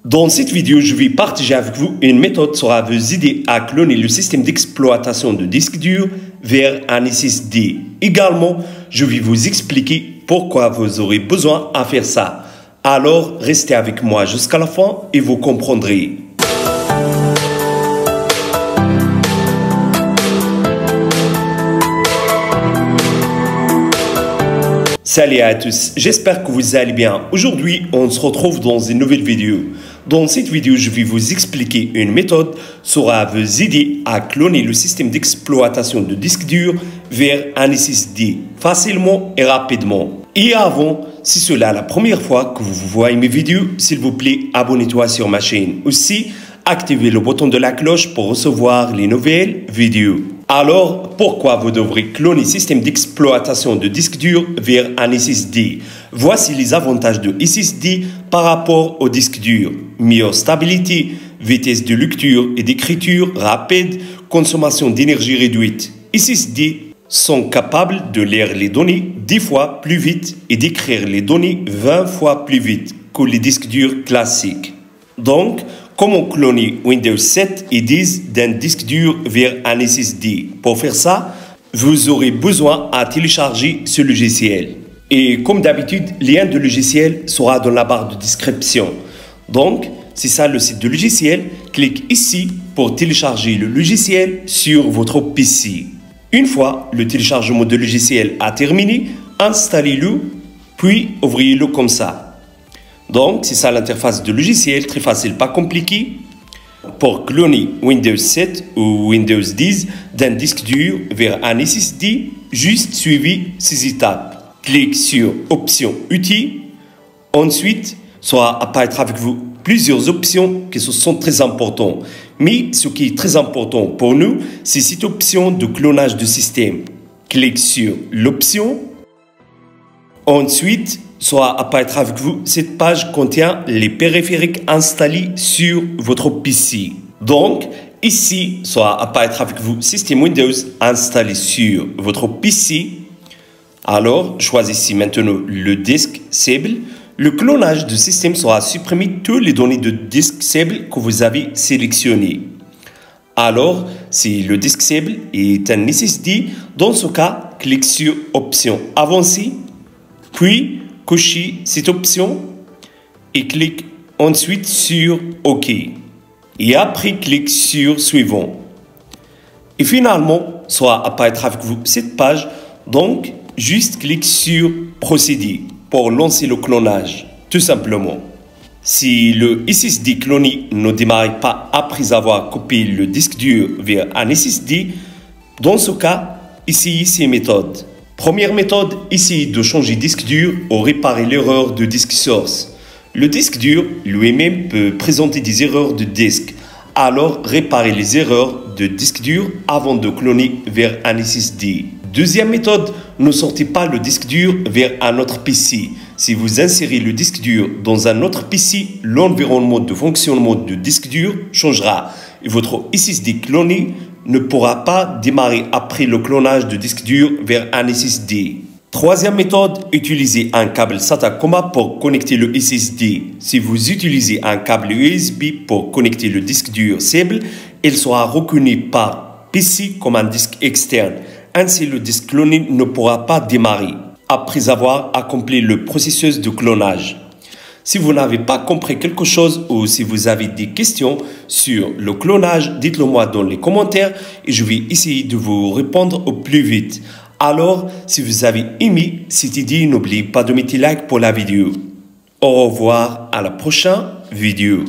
Dans cette vidéo, je vais partager avec vous une méthode qui sera vous aider à cloner le système d'exploitation de disque dur vers un SSD. Également, je vais vous expliquer pourquoi vous aurez besoin à faire ça. Alors, restez avec moi jusqu'à la fin et vous comprendrez. Salut à tous, j'espère que vous allez bien. Aujourd'hui, on se retrouve dans une nouvelle vidéo. Dans cette vidéo, je vais vous expliquer une méthode qui sera vous aider à cloner le système d'exploitation de disque dur vers un SSD facilement et rapidement. Et avant, si c'est la première fois que vous voyez mes vidéos, s'il vous plaît, abonnez-toi sur ma chaîne. Aussi, activez le bouton de la cloche pour recevoir les nouvelles vidéos. Alors, pourquoi vous devrez cloner le système d'exploitation de disque dur vers un SSD? Voici les avantages de SSD par rapport au disque dur. Meilleure stabilité, vitesse de lecture et d'écriture rapide, consommation d'énergie réduite. SSD sont capables de lire les données 10 fois plus vite et d'écrire les données 20 fois plus vite que les disques durs classiques. Donc, comment cloner Windows 7 et 10 d'un disque dur vers un SSD? Pour faire ça, vous aurez besoin à télécharger ce logiciel. Et comme d'habitude, le lien de logiciel sera dans la barre de description. Donc, c'est ça le site de logiciel. Cliquez ici pour télécharger le logiciel sur votre PC. Une fois le téléchargement de logiciel a terminé, installez-le, puis ouvrez-le comme ça. Donc, c'est ça l'interface de logiciel, très facile, pas compliqué. Pour cloner Windows 7 ou Windows 10 d'un disque dur vers un SSD, juste suivez ces étapes. Cliquez sur Options Outils. Ensuite, soit apparaître avec vous plusieurs options qui sont très importantes. Mais ce qui est très important pour nous, c'est cette option de clonage de système. Cliquez sur l'option. Ensuite, soit apparaître avec vous, cette page contient les périphériques installés sur votre PC. Donc, ici, soit apparaître avec vous, système Windows installé sur votre PC. Alors, choisissez maintenant le disque cible. Le clonage du système sera supprimer toutes les données de disque cible que vous avez sélectionnées. Alors, si le disque cible est un SSD, dans ce cas, cliquez sur Option avancée, puis cochez cette option et cliquez ensuite sur OK. Et après, cliquez sur Suivant. Et finalement, soit apparaître avec vous cette page, donc juste cliquez sur Procéder pour lancer le clonage, tout simplement. Si le SSD cloné ne démarre pas après avoir copié le disque dur vers un SSD, dans ce cas, essayez ces méthodes. Première méthode, essayez de changer disque dur ou réparer l'erreur de disque source. Le disque dur lui-même peut présenter des erreurs de disque. Alors, réparez les erreurs de disque dur avant de cloner vers un SSD. Deuxième méthode, ne sortez pas le disque dur vers un autre PC. Si vous insérez le disque dur dans un autre PC, l'environnement de fonctionnement du disque dur changera et votre SSD cloné ne pourra pas démarrer après le clonage de disque dur vers un SSD. Troisième méthode, utilisez un câble SATA COMA pour connecter le SSD. Si vous utilisez un câble USB pour connecter le disque dur cible, il sera reconnu par PC comme un disque externe. Ainsi, le disque cloné ne pourra pas démarrer après avoir accompli le processus de clonage. Si vous n'avez pas compris quelque chose ou si vous avez des questions sur le clonage, dites-le moi dans les commentaires et je vais essayer de vous répondre au plus vite. Alors, si vous avez aimé cette idée, n'oubliez pas de mettre like pour la vidéo. Au revoir, à la prochaine vidéo.